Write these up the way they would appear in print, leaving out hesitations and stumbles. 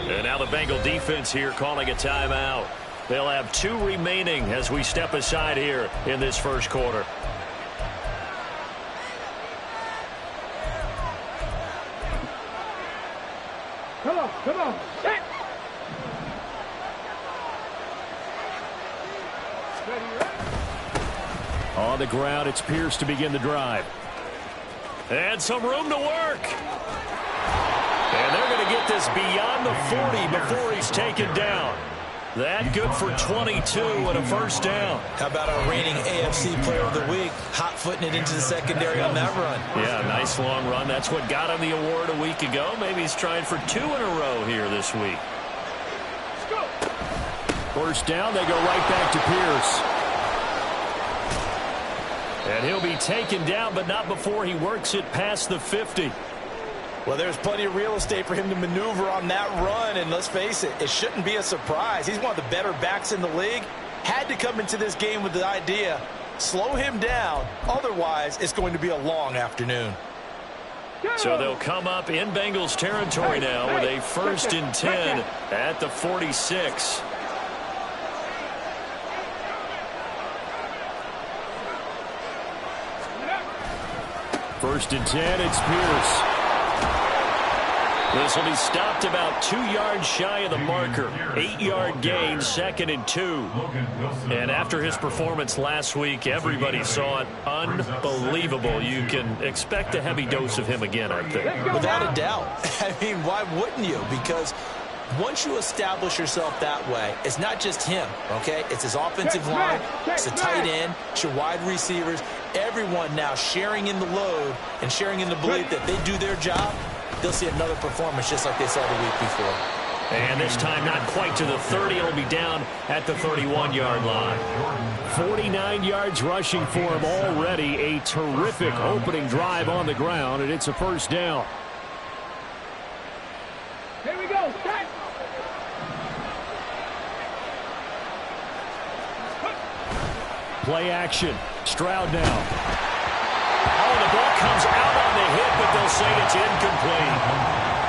And now the Bengal defense here calling a timeout. They'll have 2 remaining as we step aside here in this first quarter. Come on, set! On the ground, it's Pierce to begin the drive. And some room to work. And they're going to get this beyond the 40 before he's taken down. That good for 22 and a first down. How about our reigning AFC Player of the Week, hot-footing it into the secondary on that run? Yeah, nice long run. That's what got him the award a week ago. Maybe he's trying for 2 in a row here this week. First down, they go right back to Pierce. And he'll be taken down, but not before he works it past the 50. Well, there's plenty of real estate for him to maneuver on that run, and let's face it, it shouldn't be a surprise. He's one of the better backs in the league. Had to come into this game with the idea, slow him down, otherwise it's going to be a long afternoon. So they'll come up in Bengals territory now with a 1st and 10 at the 46. First and 10, it's Pierce. This will be stopped about 2 yards shy of the marker. 8-yard gain, 2nd and 2. And after his performance last week, everybody saw it. Unbelievable. You can expect a heavy dose of him again, I think. Without a doubt. I mean, why wouldn't you? Because once you establish yourself that way, it's not just him, okay? It's his offensive line, it's the tight end, it's your wide receivers, everyone now sharing in the load and sharing in the belief that they do their job. They'll see another performance just like they saw the week before. And this time not quite to the 30. It'll be down at the 31-yard line. 49 yards rushing for him already. A terrific opening drive on the ground, and it's a first down. Here we go, set! Play action. Stroud now. Oh, the ball comes out on the hit, but they'll say it's incomplete.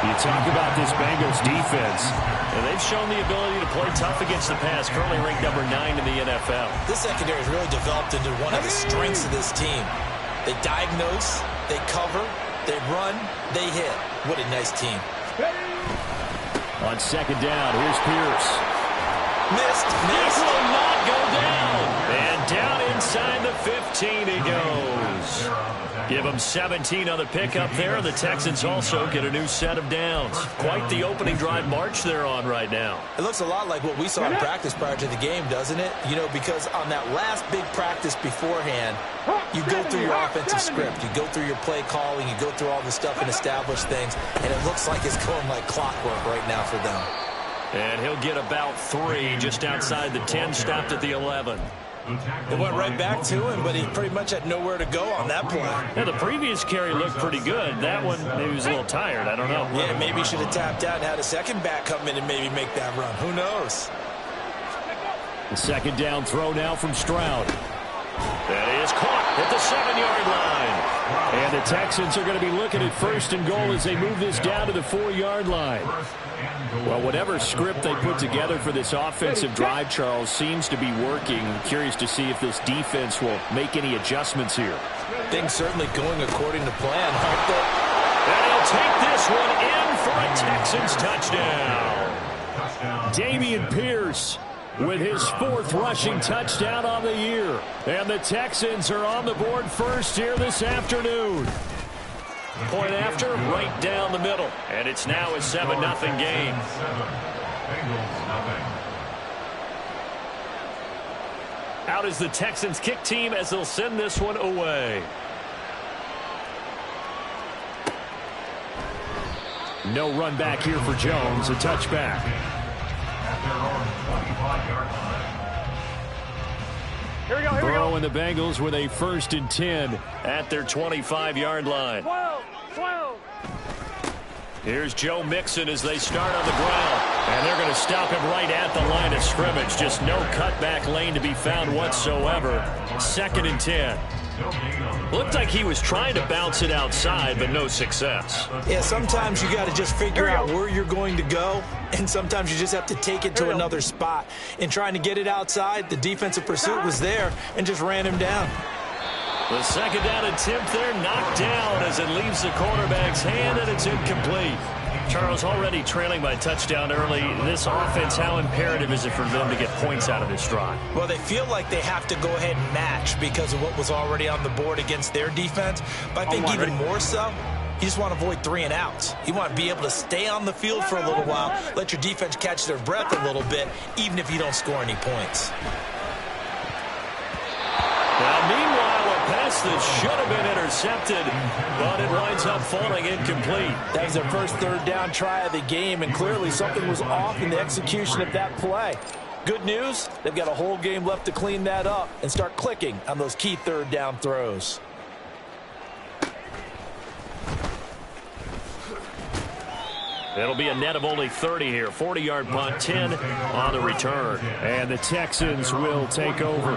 You talk about this Bengals defense, and they've shown the ability to play tough against the pass, currently ranked number 9 in the NFL. This secondary has really developed into one of the strengths of this team. They diagnose, they cover, they run, they hit. What a nice team. On 2nd down, here's Pierce. Missed. This will not go down. And down inside the 15 he goes. Give them 17 on the pickup there. The Texans also get a new set of downs. Quite the opening drive march they're on right now. It looks a lot like what we saw in practice prior to the game, doesn't it? You know, because on that last big practice beforehand, you go through your offensive script. You go through your play calling. You go through all the stuff and establish things. And it looks like it's going like clockwork right now for them. And he'll get about 3 just outside the 10, stopped at the 11. It went right back to him, but he pretty much had nowhere to go on that play. Yeah, the previous carry looked pretty good. That one, maybe he was a little tired. I don't know. Yeah, maybe he should have tapped out and had a second back come in and maybe make that run. Who knows? The 2nd down throw now from Stroud. That is caught at the 7-yard line. And the Texans are going to be looking at 1st and goal as they move this down to the 4-yard line. Well, whatever script they put together for this offensive drive, Charles, seems to be working. Curious to see if this defense will make any adjustments here. Things certainly going according to plan, aren't they? And he'll take this one in for a Texans touchdown. Dameon Pierce with his 4th rushing touchdown on the year. And the Texans are on the board first here this afternoon. Point after, right down the middle. And it's now a 7-0 game. Out is the Texans kick team as they'll send this one away. No run back here for Jones. A touchback. Here we go, here we Burrow go. and the Bengals with a 1st and 10 at their 25-yard line. 12, 12. Here's Joe Mixon as they start on the ground. And they're going to stop him right at the line of scrimmage. Just no cutback lane to be found whatsoever. 2nd and 10. Looked like he was trying to bounce it outside, but no success. Yeah, sometimes you got to just figure out where you're going to go, and sometimes you just have to take it to another spot. In trying to get it outside, the defensive pursuit was there and just ran him down. The 2nd down attempt there knocked down as it leaves the quarterback's hand, and it's incomplete. Charles, already trailing by touchdown early. This offense, how imperative is it for them to get points out of this drive? Well, they feel like they have to go ahead and match because of what was already on the board against their defense. But I think even more so, you just want to avoid 3 and outs. You want to be able to stay on the field for a little while, let your defense catch their breath a little bit, even if you don't score any points. Now, meanwhile, a pass that should have been intercepted, but it winds up falling incomplete. That was their first 3rd down try of the game, and clearly something was off in the execution of that play. Good news, they've got a whole game left to clean that up and start clicking on those key 3rd down throws. It'll be a net of only 30 here. 40-yard punt, 10 on the return. And the Texans will take over.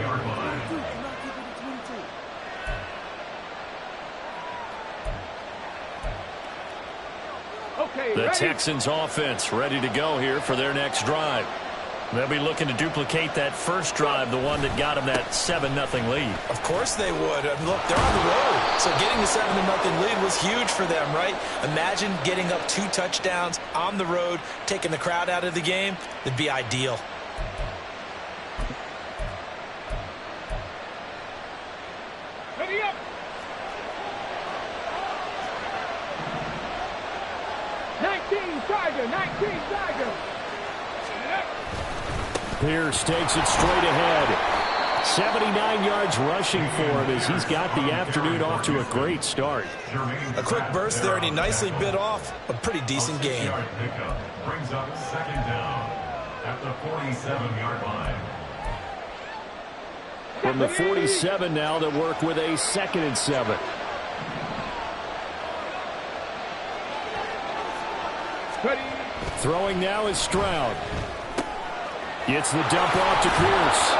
The Texans offense ready to go here for their next drive. They'll be looking to duplicate that first drive, the one that got them that 7-0 lead. Of course they would. Look, they're on the road. So getting the 7-0 lead was huge for them, right? Imagine getting up 2 touchdowns on the road, taking the crowd out of the game. That'd be ideal. Ready up. 19 Tiger. Pierce takes it straight ahead. 79 yards rushing for him as he's got the afternoon off to a great start. A quick burst there, and he nicely bit off a pretty decent gain. Brings up 2nd down at the 47-yard line. From the 47 now, they'll work with a 2nd and 7. Throwing now is Stroud. Gets the dump off to Pierce.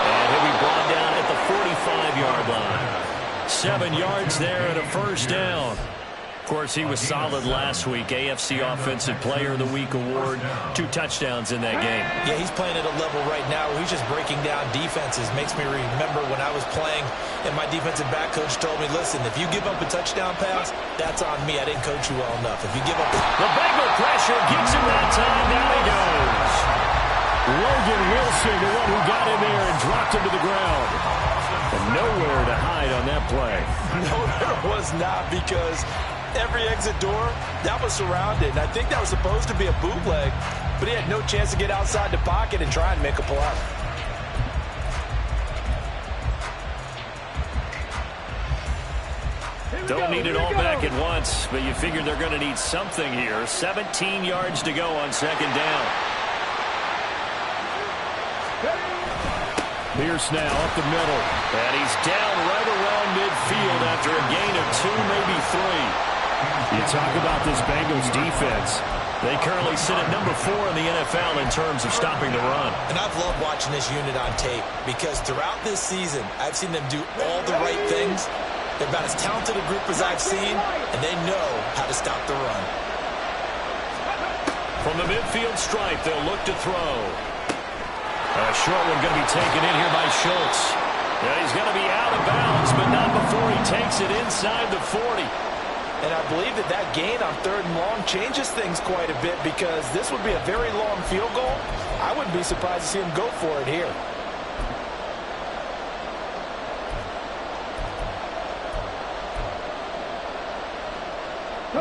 And he'll be brought down at the 45-yard line. 7 yards there and a first down. Of course, he was solid last week. AFC Offensive Player of the Week award. 2 touchdowns in that game. Yeah, he's playing at a level right now where he's just breaking down defenses. Makes me remember when I was playing and my defensive back coach told me, listen, if you give up a touchdown pass, that's on me. I didn't coach you well enough. If you give up the Bengal pressure gets him that time. Down he goes. Logan Wilson, the one who got in there and dropped him to the ground. And nowhere to hide on that play. No, there was not, because every exit door, that was surrounded. And I think that was supposed to be a bootleg, but he had no chance to get outside the pocket and try and make a play. Don't need it all back at once, but you figure they're going to need something here. 17 yards to go on 2nd down. Pierce now up the middle, and he's down right around midfield after a gain of 2, maybe 3. You talk about this Bengals defense. They currently sit at number 4 in the NFL in terms of stopping the run. And I've loved watching this unit on tape, because throughout this season, I've seen them do all the right things. They're about as talented a group as I've seen, and they know how to stop the run. From the midfield stripe, they'll look to throw. A short one going to be taken in here by Schultz. Yeah, he's going to be out of bounds, but not before he takes it inside the 40. And I believe that that gain on 3rd and long changes things quite a bit, because this would be a very long field goal. I wouldn't be surprised to see him go for it here.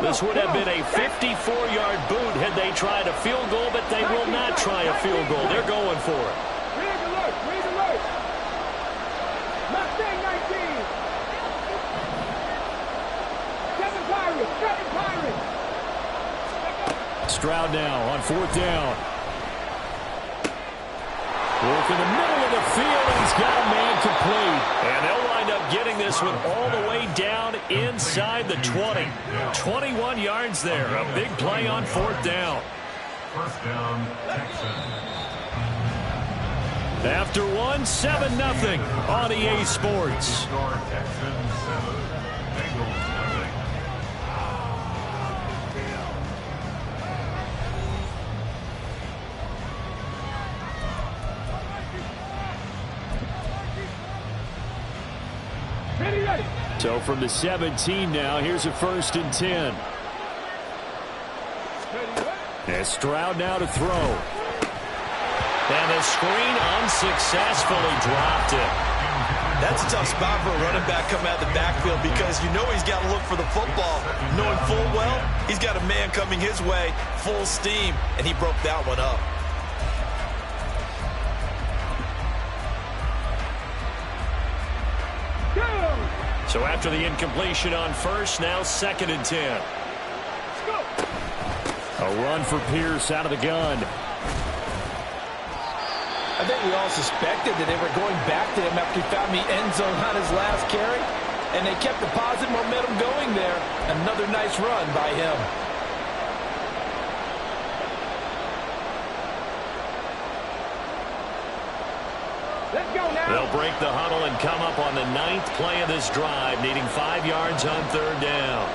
This would have been a 54-yard boot had they tried a field goal, but they will not try a field goal. They're going for it. Red alert, red alert. Mustang 19. 7 Pirates. Stroud now on 4th down. Work in the middle of the field, and he's got a man complete. And they'll wind up up getting this one all the way down inside the 20. 21 yards there. A big play on 4th down. First down, Texans. After 7-0 on EA Sports. Score Texans 7, Bengals nothing. So from the 17 now, here's a 1st and 10. And Stroud now to throw. And the screen unsuccessfully dropped it. That's a tough spot for a running back coming out of the backfield because you know he's got to look for the football. Knowing full well, he's got a man coming his way, full steam, and he broke that one up. So after the incompletion on 1st, now 2nd and 10. A run for Pierce out of the gun. I think we all suspected that they were going back to him after he found the end zone on his last carry, and they kept the positive momentum going there. Another nice run by him. Let's go now. They'll break the huddle and come up on the 9th play of this drive, needing 5 yards on 3rd down.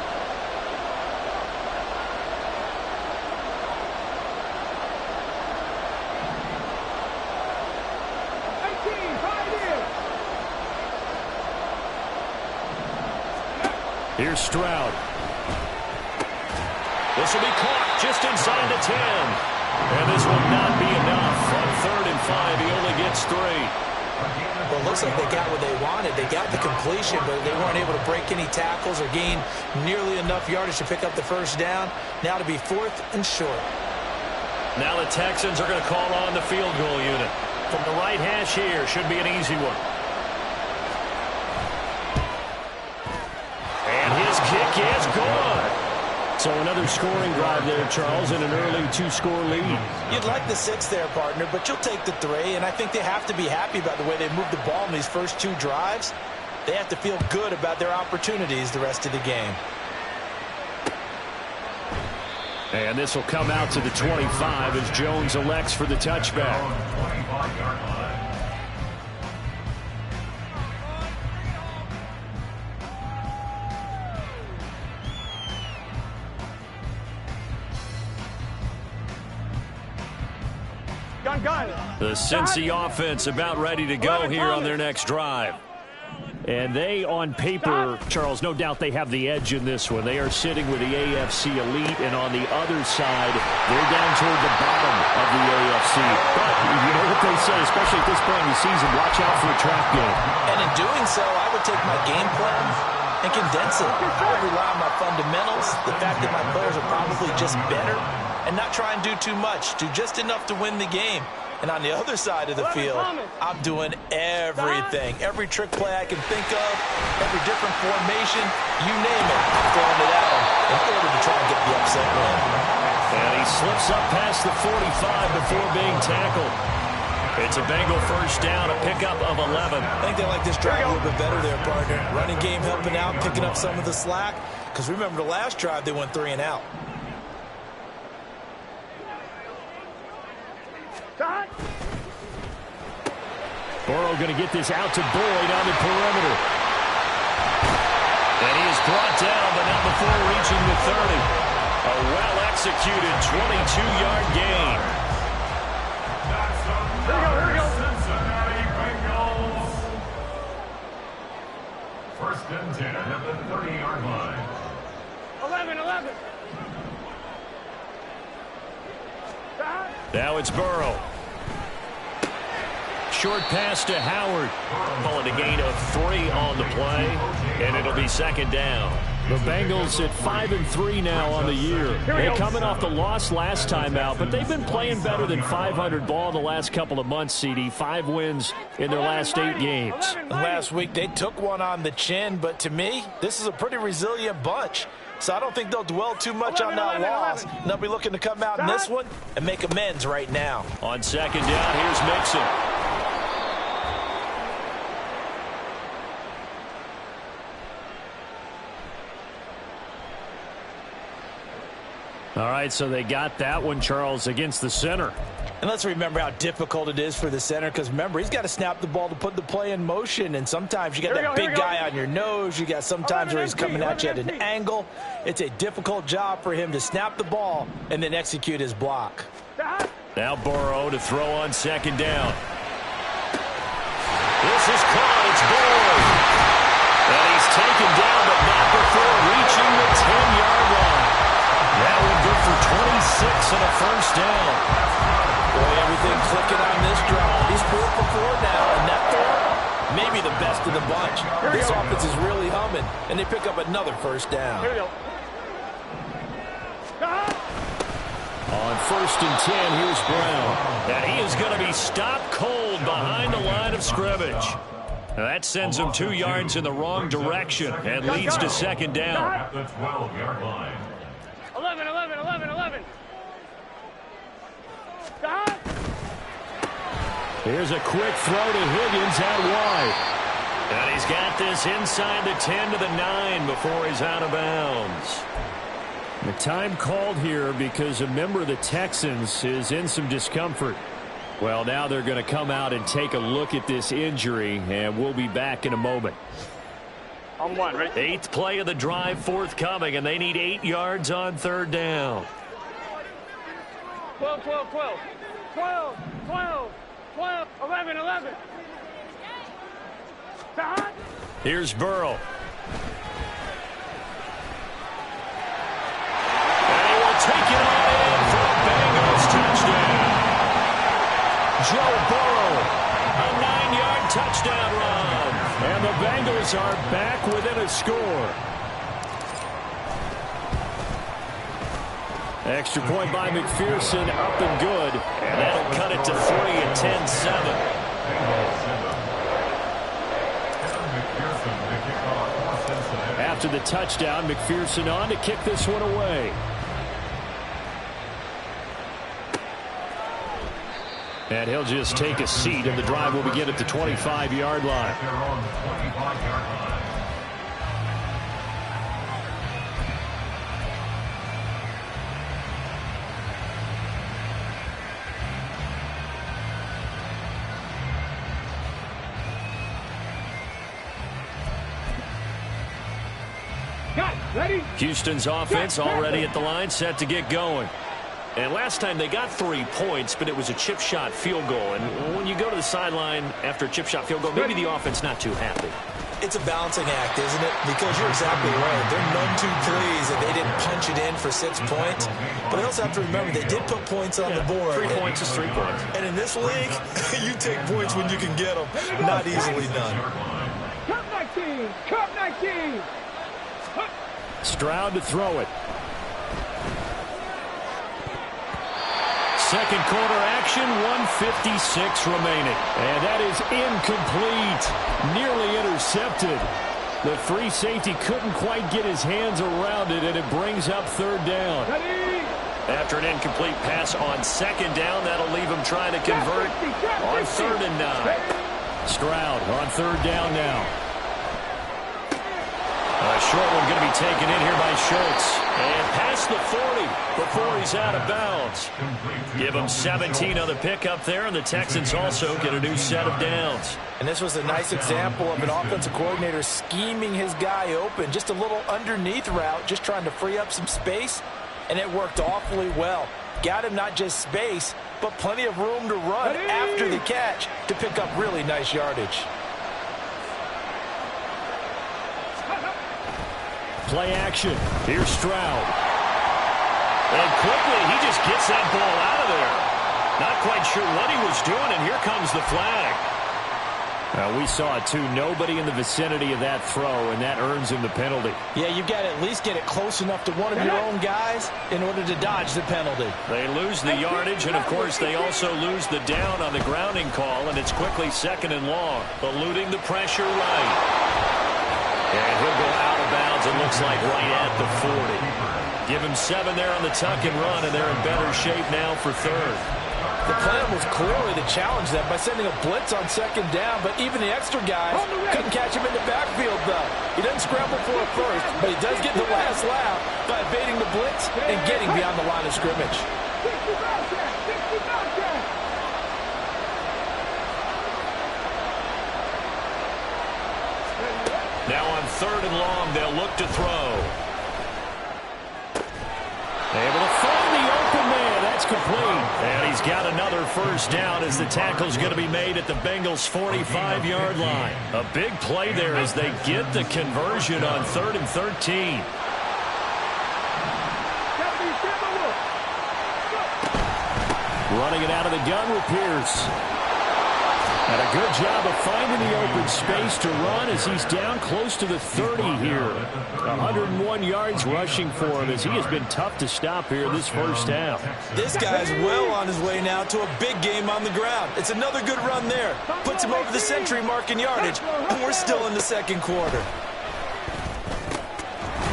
Here's Stroud. This will be caught just inside the 10. And this will not be enough. On 3rd and 5, he only gets 3. Well, it looks like they got what they wanted. They got the completion, but they weren't able to break any tackles or gain nearly enough yardage to pick up the 1st down. Now to be 4th and short. Now the Texans are going to call on the field goal unit. From the right hash here, should be an easy one. His kick is good. So another scoring drive there, Charles, and an early 2-score lead. You'd like the 6 there, partner, but you'll take the 3, and I think they have to be happy about the way they moved the ball in these first 2 drives. They have to feel good about their opportunities the rest of the game. And this will come out to the 25 as Jones elects for the touchback. 25-yard line. The Cincy offense about ready to go here on their next drive. And they, on paper, Charles, no doubt they have the edge in this one. They are sitting with the AFC elite, and on the other side, they're down toward the bottom of the AFC. But you know what they say, especially at this point in the season, watch out for a trap game. And in doing so, I would take my game plan and condense it. I would rely on my fundamentals, the fact that my players are probably just better, and not try and do too much, do just enough to win the game. And on the other side of the field, I'm doing everything. Every trick play I can think of, every different formation, you name it, I'm throwing it at him in order to try and get the upset win. And he slips up past the 45 before being tackled. It's a Bengal 1st down, a pickup of 11. I think they like this drive a little bit better there, partner. Running game helping out, picking up some of the slack. Because remember the last drive, they went 3 and out. Burrow going to get this out to Boyd on the perimeter. And he is brought down, but not before reaching the 30. A well-executed 22-yard gain. Here we go. Cincinnati Bengals. 1st and 10 at the 30-yard line. 11. Now it's Burrow. Short pass to Howard. Calling a gain of 3 on the play, and it'll be 2nd down. The Bengals at 5-3 now on the year. They're coming off the loss last time out, but they've been playing better than 500 ball the last couple of months, CD. 5 wins in their last 8 games. Last week, they took one on the chin, but to me, this is a pretty resilient bunch. So I don't think they'll dwell too much on that loss. They'll be looking to come out in this one and make amends right now. On 2nd down, here's Mixon. All right, so they got that one, Charles, against the center. And let's remember how difficult it is for the center, because remember, he's got to snap the ball to put the play in motion, and sometimes you got that big guy on your nose. You got sometimes where he's coming at you at an angle. It's a difficult job for him to snap the ball and then execute his block. Now Burrow to throw on second down. This is caught. It's Burrow. And he's taken down, but not before reaching the 10-yard line. That would go for 26 and a first down. Boy, everything clicking on this drive. He's 4 for 4 now, and that throw, maybe the best of the bunch. This offense is really humming, and they pick up another first down. Here we go. On first and 10, here's Brown. And he is going to be stopped cold behind the line of scrimmage. Now that sends him 2 yards in the wrong direction and leads to second down. At the 12-yard line. 11, 11, 11, 11. Here's a quick throw to Higgins out wide. And he's got this inside the 10 to the 9 before he's out of bounds. The time called here because a member of the Texans is in some discomfort. Well, now they're going to come out and take a look at this injury, and we'll be back in a moment. On one, right? 8th play of the drive forthcoming, and they need 8 yards on third down. 12, 12, 12. 12, 12, 12, 11, 11. Here's Burrow. Take it on in for a Bengals touchdown. Joe Burrow, a 9-yard touchdown run. And the Bengals are back within a score. Extra point by McPherson, up and good. And that'll cut it to 3 at 10-7. After the touchdown, McPherson on to kick this one away. And he'll just take a seat, and the drive will begin at the 25-yard line. Ready? Houston's offense already at the line, set to get going. And last time they got 3 points, but it was a chip shot field goal. And when you go to the sideline after a chip shot field goal, maybe the offense not too happy. It's a balancing act, isn't it? Because you're exactly right. They're none too pleased that they didn't punch it in for 6 points. But I also have to remember they did put points on the board. 3 points is 3 points. And in this league, you take points when you can get them. Not easily done. Cup 19! Cup 19! Stroud to throw it. Second quarter action, 1:56 remaining. And that is incomplete. Nearly intercepted. The free safety couldn't quite get his hands around it, and it brings up third down. After an incomplete pass on second down, that'll leave him trying to convert on 3rd and 9. Stroud on third down now. A short one going to be taken in here by Schultz. And past the 40 before he's out of bounds. Give him 17 on the pickup there, and the Texans also get a new set of downs. And this was a nice example of an offensive coordinator scheming his guy open. Just a little underneath route, just trying to free up some space, and it worked awfully well. Got him not just space, but plenty of room to run after the catch to pick up really nice yardage. Play action. Here's Stroud. And quickly, he just gets that ball out of there. Not quite sure what he was doing, and here comes the flag. We saw it, too. Nobody in the vicinity of that throw, and that earns him the penalty. Yeah, you've got to at least get it close enough to one of your own guys in order to dodge the penalty. They lose the yardage, and, of course, they also lose the down on the grounding call, and it's quickly 2nd and long. Eluding the pressure right. And he'll go out of bounds, it looks like, right at the 40. Give him 7 there on the tuck and run, and they're in better shape now for 3rd. The plan was clearly to challenge them by sending a blitz on second down, but even the extra guys couldn't catch him in the backfield, though. He doesn't scramble for it first, but he does get the last laugh by evading the blitz and getting beyond the line of scrimmage. Now on 3rd and long, they'll look to throw. Able to find the open man. That's complete. And he's got another first down as the tackle's going to be made at the Bengals' 45-yard line. A big play there as they get the conversion on 3rd and 13. Running it out of the gun with Pierce. And a good job of finding the open space to run as he's down close to the 30 here. 101 yards rushing for him as he has been tough to stop here this first half. This guy's well on his way now to a big game on the ground. It's another good run there. Puts him over the century mark in yardage, and we're still in the second quarter.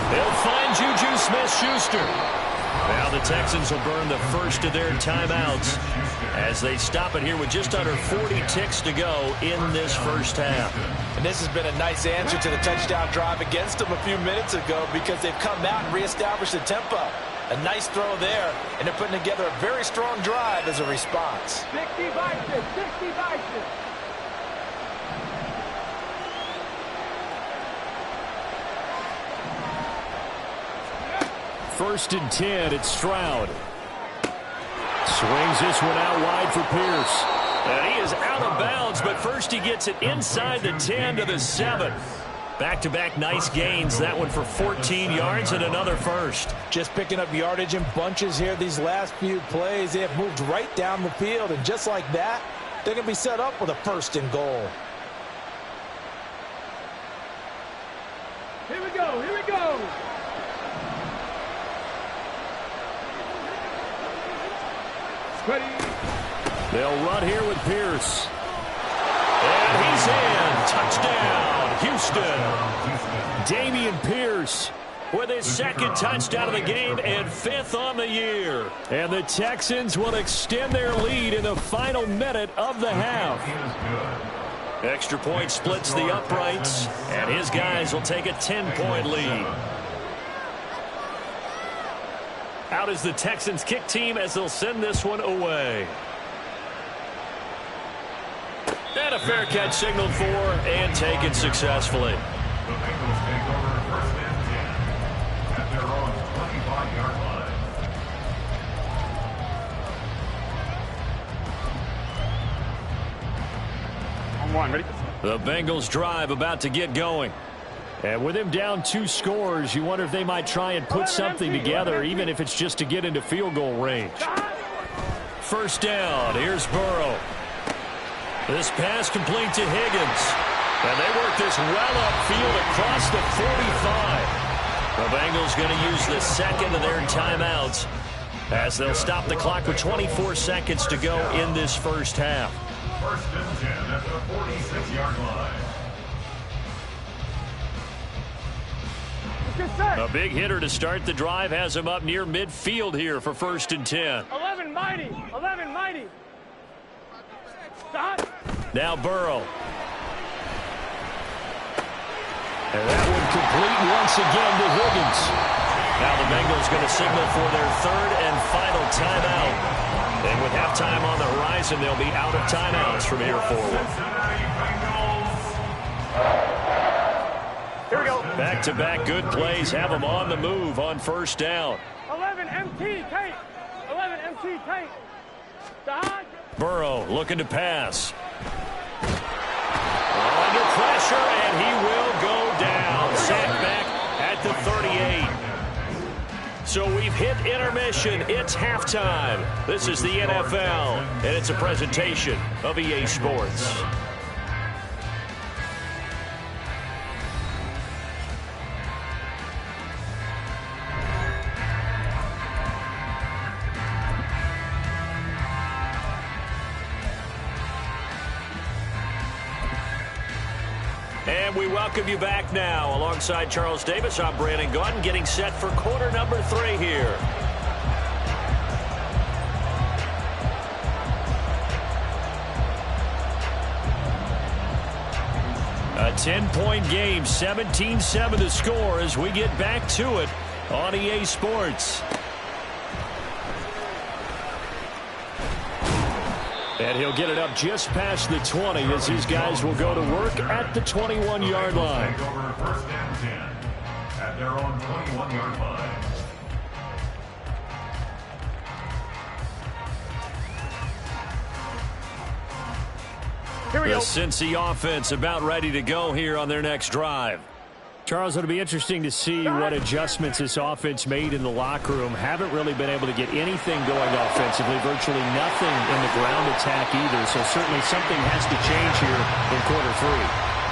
They'll find Juju Smith-Schuster. Now the Texans will burn the first of their timeouts as they stop it here with just under 40 ticks to go in this first half. And this has been a nice answer to the touchdown drive against them a few minutes ago because they've come out and reestablished the tempo. A nice throw there, and they're putting together a very strong drive as a response. 60 Vikings, 60 Vikings. First and 10, it's Stroud. Swings this one out wide for Pierce. And he is out of bounds, but first he gets it inside the 10 to the 7. Back-to-back nice gains. That one for 14 yards and another first. Just picking up yardage in bunches here these last few plays. They have moved right down the field, and just like that, they're going to be set up with a 1st and goal. Here we go, here we go. Ready. They'll run here with Pierce. And he's in. Touchdown, Houston. Dameon Pierce with his 2nd touchdown of the game and 5th on the year. And the Texans will extend their lead in the final minute of the half. Extra point splits the uprights, and his guys will take a 10-point lead. Out is the Texans kick team as they'll send this one away. And a fair catch signaled for and taken successfully. The Bengals take over 1st and 10 at their own 25-yard line. On one, ready? The Bengals drive about to get going. And with him down 2 scores, you wonder if they might try and put something together, even if it's just to get into field goal range. First down, here's Burrow. This pass complete to Higgins. And they work this well upfield across the 45. The Bengals going to use the 2nd of their timeouts as they'll stop the clock with 24 seconds to go in this first half. 1st and 10 at the 46-yard line. A big hitter to start the drive has him up near midfield here for 1st and 10. 11 mighty, 11 mighty. Stop. Now Burrow. And that one complete once again to Higgins. Now the Bengals going to signal for their 3rd and final timeout. And with halftime on the horizon, they'll be out of timeouts from here forward. Here we go. Back-to-back good plays have them on the move on 1st down. 11 MT, Kate. 11 MT, Kate. Stop. Burrow looking to pass. Under pressure, and he will go down. Sacked back at the 38. So we've hit intermission. It's halftime. This is the NFL, and it's a presentation of EA Sports. And we welcome you back now. Alongside Charles Davis, I'm Brandon Gaudin, getting set for quarter number 3 here. 10-point game, 17-7 to score as we get back to it on EA Sports. And he'll get it up just past the 20 as his guys will go to work at the 21-yard line. First and 10 at their own 21-yard line. Here we go. The Cincy offense about ready to go here on their next drive. Charles, it'll be interesting to see what adjustments this offense made in the locker room. Haven't really been able to get anything going offensively, virtually nothing in the ground attack either. So certainly something has to change here in quarter three.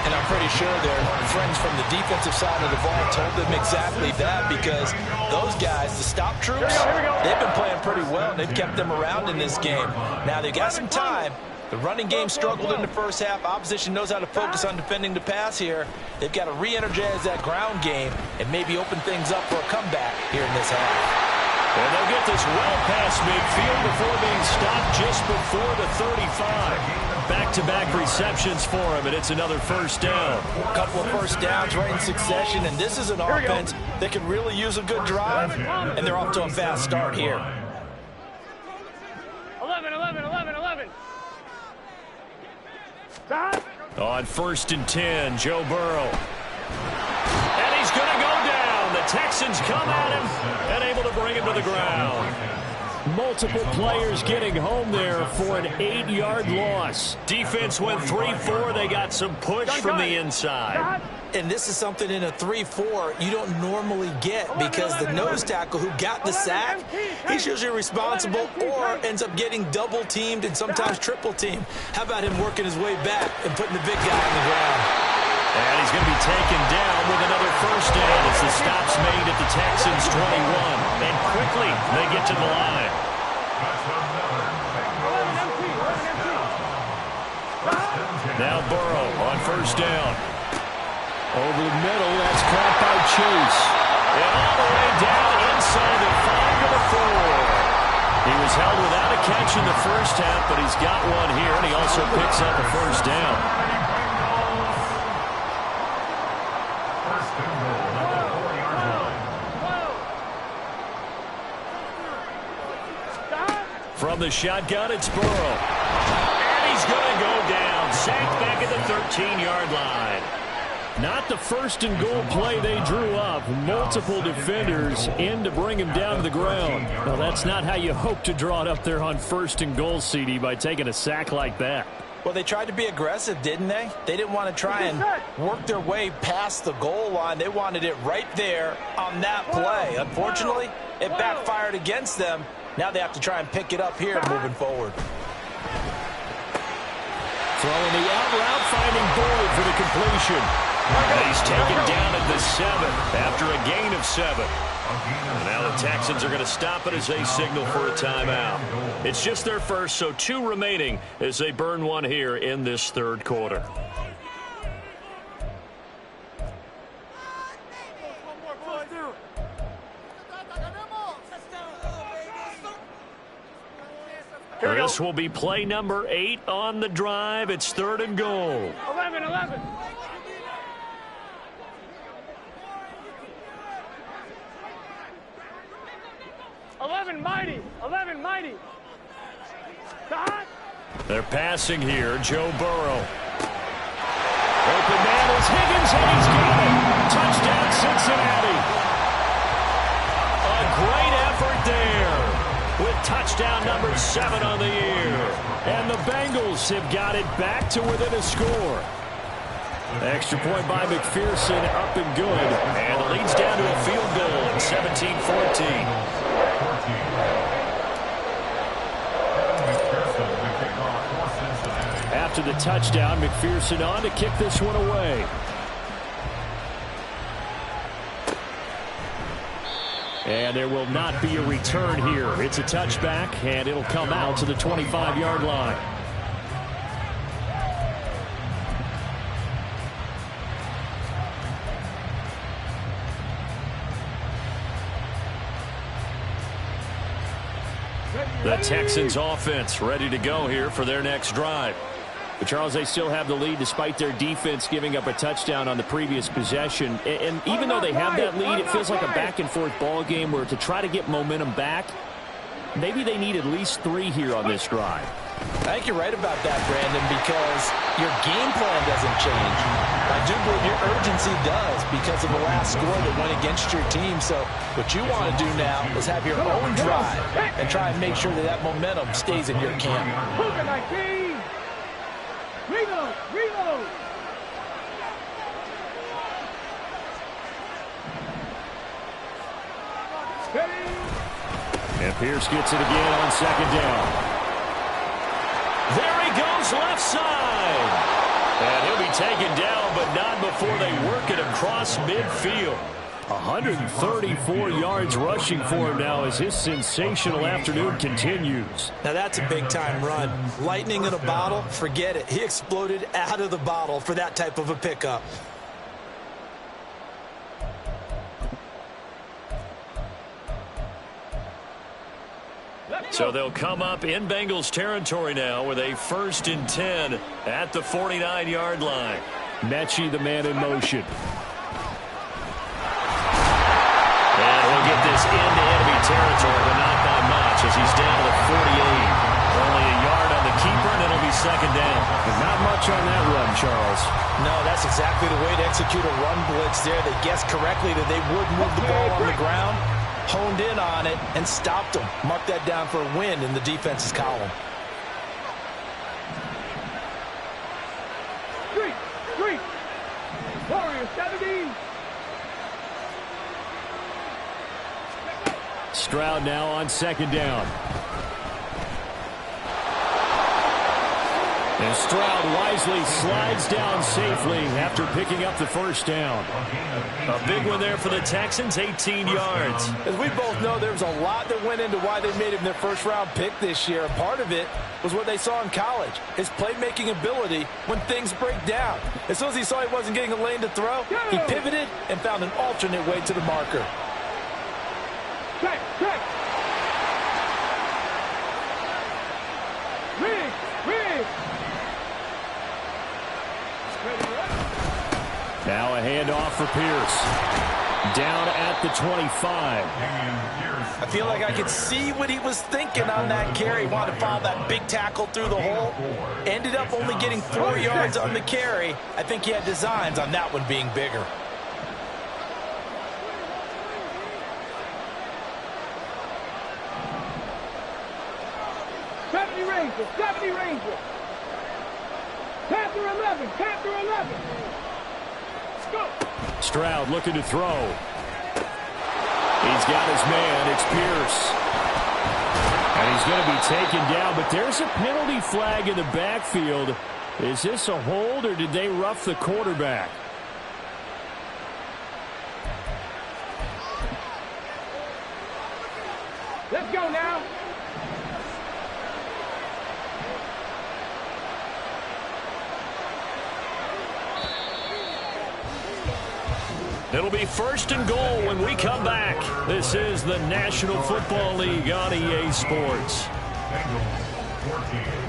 And I'm pretty sure their friends from the defensive side of the ball told them exactly that, because those guys, the stop troops, they've been playing pretty well, and they've kept them around in this game. Now they've got some time. The running game struggled in the first half. Opposition knows how to focus on defending the pass here. They've got to re-energize that ground game and maybe open things up for a comeback here in this half. And they'll get this well past midfield before being stopped just before the 35. Back-to-back receptions for him, and it's another first down. A couple of first downs right in succession, and this is an offense that can really use a good drive, and they're off to a fast start here. 11, 11, 11, 11. On 1st and 10, Joe Burrow. And he's going to go down. The Texans come at him and able to bring him to the ground. Multiple players getting home there for an 8-yard loss. Defense went 3-4. They got some push from the inside. And this is something in a 3-4 you don't normally get, because the nose tackle who got the sack, he's usually responsible or ends up getting double-teamed and sometimes triple-teamed. How about him working his way back and putting the big guy on the ground? And he's going to be taken down with another first down as the stop's made at the Texans' 21. And quickly, they get to the line. Now Burrow on first down. Over the middle, that's caught by Chase. And all the way down inside the 5 to the 4. He was held without a catch in the first half, but he's got one here, and he also picks up a first down. From the shotgun, it's Burrow. And he's going to go down. Sacked back at the 13-yard line. Not the first and goal play they drew up. Multiple defenders in to bring him down to the ground. Well, that's not how you hope to draw it up there on 1st and goal, CD, by taking a sack like that. Well, they tried to be aggressive, didn't they? They didn't want to try and work their way past the goal line. They wanted it right there on that play. Unfortunately, it backfired against them. Now they have to try and pick it up here moving forward. Throwing the out route, finding Boyd for the completion. And he's taken down at the 7 after a gain of 7. And now the Texans are going to stop it as they signal for a timeout. It's just their first, so 2 remaining as they burn one here in this third quarter. This will be play number 8 on the drive. It's 3rd and goal. 11, 11. Mighty. They're passing here. Joe Burrow. Open man is Higgins, and he's got it. Touchdown, Cincinnati. A great effort there with touchdown number 7 on the year. And the Bengals have got it back to within a score. Extra point by McPherson, up and good. And it leads down to a field goal at 17-14. After the touchdown, McPherson on to kick this one away. And there will not be a return here. It's a touchback, and it'll come out to the 25-yard line. The Texans offense ready to go here for their next drive. But, Charles, they still have the lead despite their defense giving up a touchdown on the previous possession. And even though they have that lead, it feels like a back-and-forth ball game where to try to get momentum back, maybe they need at least 3 here on this drive. I think you're right about that, Brandon, because your game plan doesn't change. I do believe your urgency does because of the last score that went against your team. So what you want to do now is have your own drive and try and make sure that that momentum stays in your camp. Reload! Reload! And Pierce gets it again on 2nd down. There he goes, left side. And he'll be taken down, but not before they work it across midfield. 134 yards rushing for him now as his sensational afternoon continues. Now that's a big-time run. Lightning in a bottle, forget it. He exploded out of the bottle for that type of a pickup. So they'll come up in Bengals territory now with a 1st and 10 at the 49-yard line. Mechie, the man in motion. And he'll get this into enemy territory, but not by much as he's down to the 48. Only a yard on the keeper, and it'll be 2nd down. And not much on that run, Charles. No, that's exactly the way to execute a run blitz there. They guessed correctly that they would move the ball on the ground, honed in on it, and stopped them. Mark that down for a win in the defense's column. Street! Warrior 70! Stroud now on 2nd down. And Stroud wisely slides down safely after picking up the 1st down. A big one there for the Texans, 18 yards. As we both know, there was a lot that went into why they made him their 1st-round pick this year. Part of it was what they saw in college, his playmaking ability when things break down. As soon as he saw he wasn't getting a lane to throw, he pivoted and found an alternate way to the marker. Check! Rig! Now a handoff for Pierce. Down at the 25. I feel like I could see what he was thinking on that carry. He wanted to follow that big tackle through the hole. Ended up only getting 4 yards on the carry. I think he had designs on that one being bigger. Deputy Ranger! Panther 11! Go! Stroud looking to throw. He's got his man. It's Pierce. And he's going to be taken down, but there's a penalty flag in the backfield. Is this a hold, or did they rough the quarterback? Let's go now! It'll be 1st and goal when we come back. This is the National Football League on EA Sports. Bengals 14.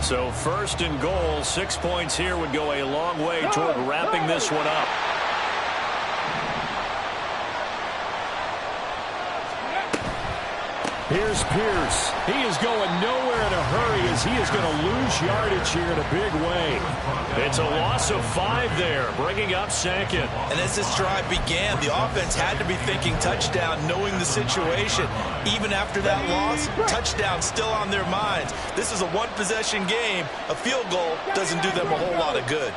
So 1st and goal, 6 points here would go a long way toward wrapping this one up. Here's Pierce. He is going nowhere in a hurry as he is going to lose yardage here in a big way. It's a loss of 5 there, bringing up 2nd. And as this drive began, the offense had to be thinking touchdown, knowing the situation. Even after that loss, touchdown still on their minds. This is a one-possession game. A field goal doesn't do them a whole lot of good.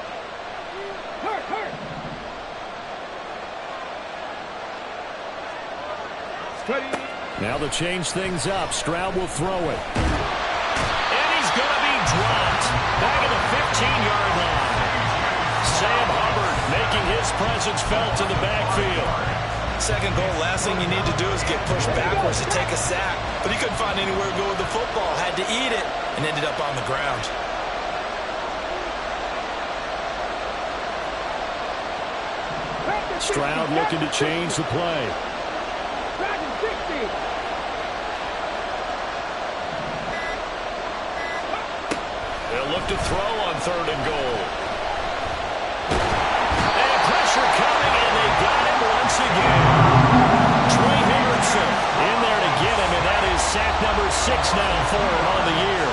Ready? Now to change things up, Stroud will throw it. And he's going to be dropped. Back at the 15-yard line. Sam Hubbard making his presence felt in the backfield. Second goal, last thing you need to do is get pushed backwards to take a sack. But he couldn't find anywhere to go with the football. Had to eat it and ended up on the ground. Stroud looking to change the play. They'll look to throw on 3rd and goal. And pressure coming, and they got him once again. Trey Hendrickson in there to get him, and that is sack number 6 now for him on the year.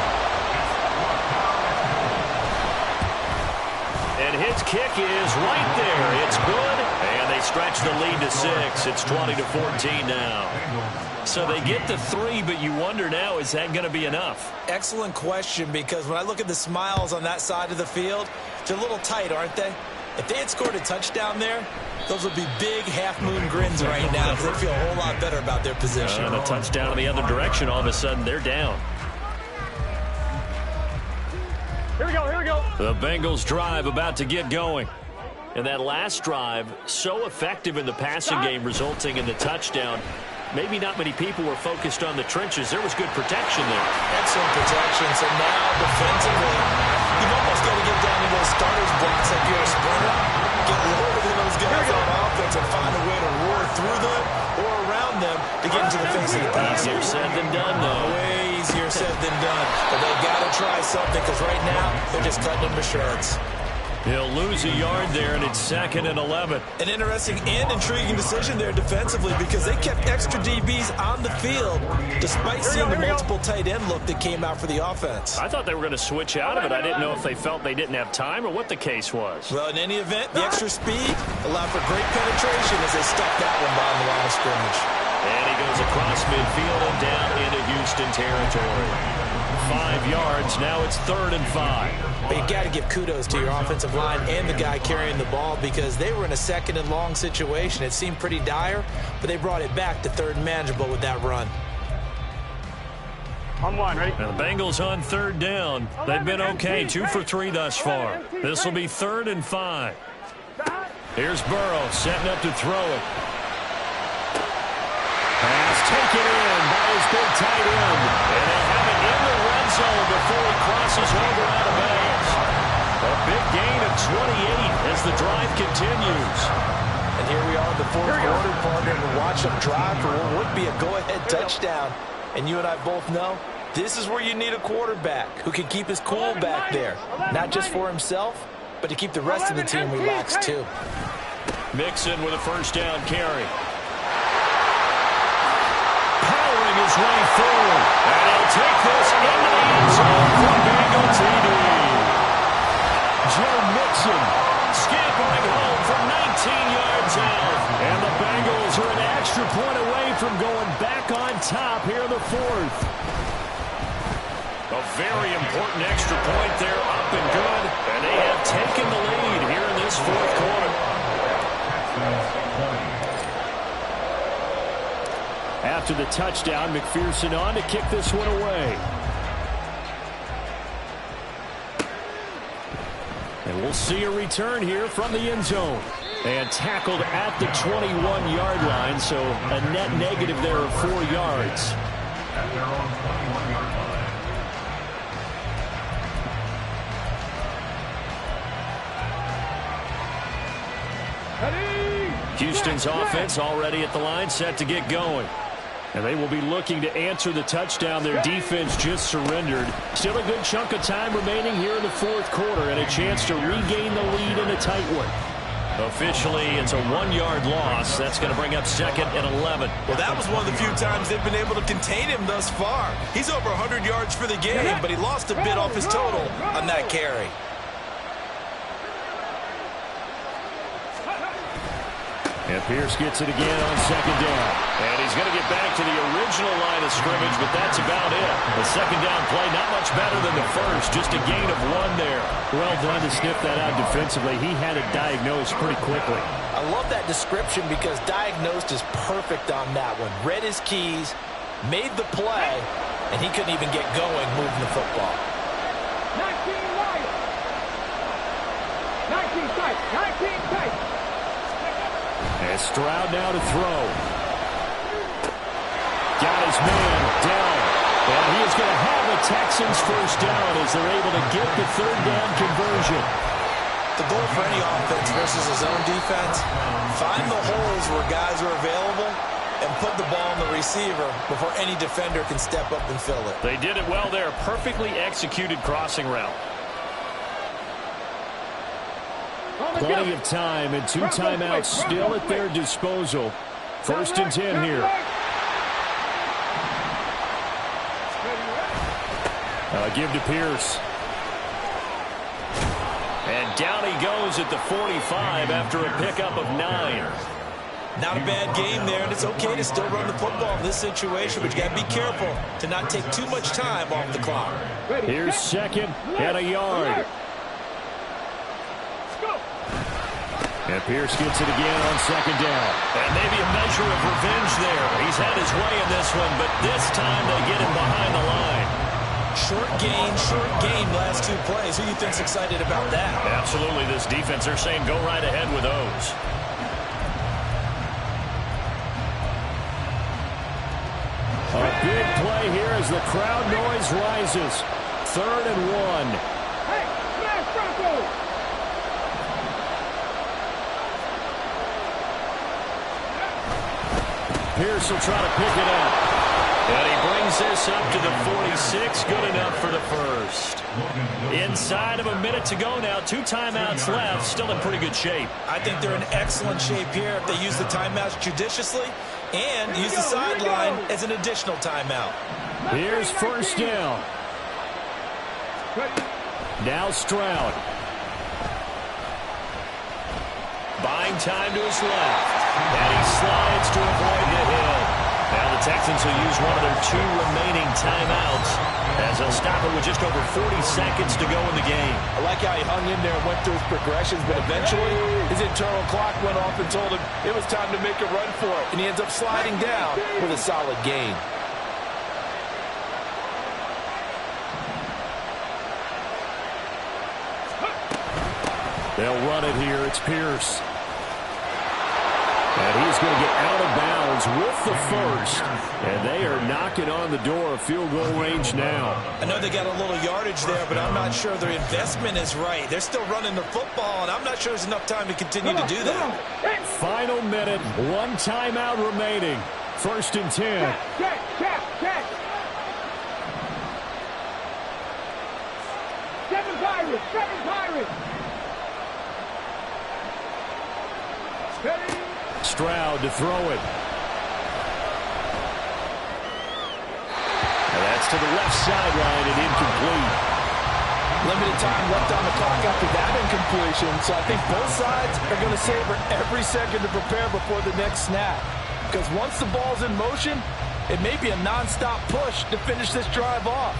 And his kick is right there. It's good, and they stretch the lead to 6. It's 20-14 now. So they get to 3, but you wonder now, is that going to be enough? Excellent question, because when I look at the smiles on that side of the field, they're a little tight, aren't they? If they had scored a touchdown there, those would be big half-moon grins right now because they feel a whole lot better about their position. And a touchdown in the other direction, all of a sudden they're down. Here we go, here we go. The Bengals drive about to get going. And that last drive, so effective in the passing game, resulting in the touchdown. Maybe not many people were focused on the trenches. There was good protection there. Excellent protection. So now, defensively, you've almost got to get down to those starters blocks like you're a sprinter. Get lower than those guys on offense and find a way to roar through them or around them to get into the face of the pass. Easier said than done, though. Way easier said than done. But they've got to try something because right now, they're just cutting them to shreds. He'll lose a yard there, and it's 2nd and 11. An interesting and intriguing decision there defensively because they kept extra DBs on the field despite seeing the multiple tight end look that came out for the offense. I thought they were going to switch out of it. I didn't know if they felt they didn't have time or what the case was. Well, in any event, the extra speed allowed for great penetration as they stuck that one by the line of scrimmage. And he goes across midfield and down into Houston territory. 5 yards. Now it's 3rd and 5. But you got to give kudos to your offensive line and the guy carrying the ball because they were in a 2nd and long situation. It seemed pretty dire, but they brought it back to 3rd and manageable with that run. On 1, ready? And the Bengals on 3rd down. They've been okay, 2 for 3 thus far. This will be 3rd and 5. Here's Burrow setting up to throw it. Pass taken in by his big tight end. And they have it in the red zone before he crosses over out of bounds. A big gain of 28 as the drive continues. And here we are in the 4th quarter, partner, to watch them drive for what would be a go-ahead touchdown. And you and I both know this is where you need a quarterback who can keep his cool back there. Not just for himself, but to keep the rest of the team relaxed too. Mixon with a 1st down carry. Powering his way forward. And he'll take this into the end zone for Bengal TD. Joe Mixon scampering home from 19 yards out. And the Bengals are an extra point away from going back on top here in the 4th. A very important extra point there, up and good. And they have taken the lead here in this 4th quarter. After the touchdown, McPherson on to kick this one away. And we'll see a return here from the end zone. And tackled at the 21-yard line, so a net negative there of 4 yards. At their own 21-yard line. Houston's offense already at the line, set to get going. And they will be looking to answer the touchdown their defense just surrendered. Still a good chunk of time remaining here in the 4th quarter and a chance to regain the lead in a tight one. Officially, it's a 1-yard loss. That's going to bring up 2nd and 11. Well, that was one of the few times they've been able to contain him thus far. He's over 100 yards for the game, but he lost a bit off his total on that carry. And Pierce gets it again on 2nd down. And he's going to get back to the original line of scrimmage, but that's about it. The 2nd down play, not much better than the first. Just a gain of 1 there. Well done to sniff that out defensively. He had it diagnosed pretty quickly. I love that description because diagnosed is perfect on that one. Read his keys, made the play, and he couldn't even get going moving the football. And Stroud now to throw. Got his man down. And he is going to have a Texans first down as they're able to get the third down conversion. The goal for any offense versus a zone defense, find the holes where guys are available and put the ball on the receiver before any defender can step up and fill it. They did it well there. Perfectly executed crossing route. Plenty of time and 2 timeouts still at their disposal. 1st and 10 here. Give to Pierce. And down he goes at the 45 after a pickup of 9. Not a bad game there, and it's okay to still run the football in this situation, but you got to be careful to not take too much time off the clock. Here's 2nd and a yard. And Pierce gets it again on 2nd down. And maybe a measure of revenge there. He's had his way in this one, but this time they get him behind the line. Short gain, last 2 plays. Who do you think's excited about that? Absolutely, this defense, they're saying go right ahead with those. A big play here as the crowd noise rises. 3rd and 1. Hey, smash Bronco! Pierce will try to pick it up. And he brings this up to the 46. Good enough for the first. Inside of a minute to go now. 2 timeouts left. Still in pretty good shape. I think they're in excellent shape here if they use the timeouts judiciously and use the sideline as an additional timeout. Here's 1st down. Now Stroud. Buying time to his left. And he slides to avoid the hit. Now the Texans will use one of their 2 remaining timeouts as they'll stop it with just over 40 seconds to go in the game. I like how he hung in there and went through his progressions, but eventually his internal clock went off and told him it was time to make a run for it, and he ends up sliding down with a solid gain. They'll run it here. It's Pierce. And he's going to get out of bounds with the first. And they are knocking on the door of field goal range now. I know they got a little yardage there, but I'm not sure their investment is right. They're still running the football, and I'm not sure there's enough time to continue to do that. Final minute, 1 timeout remaining. 1st and 10. Check. 7 Pirates. Steady. Stroud to throw it. And that's to the left sideline and incomplete. Limited time left on the clock after that incompletion, so I think both sides are going to savor every second to prepare before the next snap. Because once the ball's in motion, it may be a nonstop push to finish this drive off.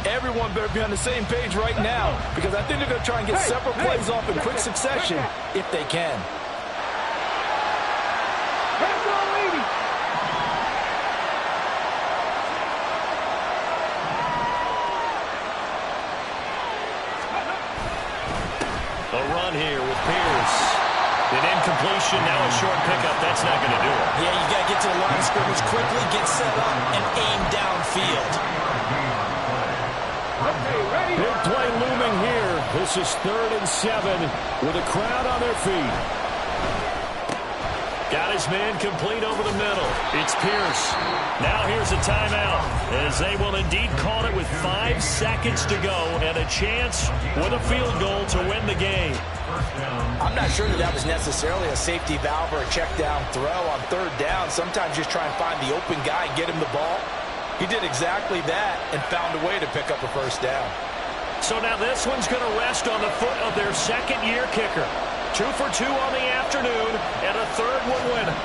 Everyone better be on the same page right now, because I think they're going to try and get several plays off in quick succession if they can. A run here with Pierce. An incompletion, now a short pickup. That's not going to do it. Yeah, you got to get to the line of scrimmage quickly, get set up, and aim downfield. Big play looming here. This is 3rd and 7 with a crowd on their feet. Got his man complete over the middle. It's Pierce. Now here's a timeout as they will indeed call it with 5 seconds to go and a chance with a field goal to win the game. I'm not sure that was necessarily a safety valve or a check down throw on 3rd down. Sometimes just try and find the open guy and get him the ball. He did exactly that and found a way to pick up a 1st down. So now this one's going to rest on the foot of their 2nd-year kicker. 2 for 2 on the afternoon, and a 3rd would win it.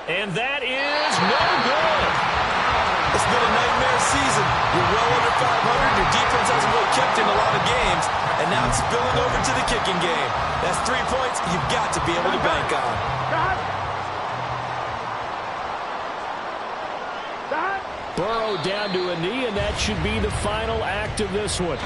And that is no good. It's been a nightmare season. You're well under 500. Your defense hasn't really kept in a lot of games, and now it's spilling over to the kicking game. That's 3 points you've got to be able to bank on. Burrow down to a knee, and that should be the final act of this one.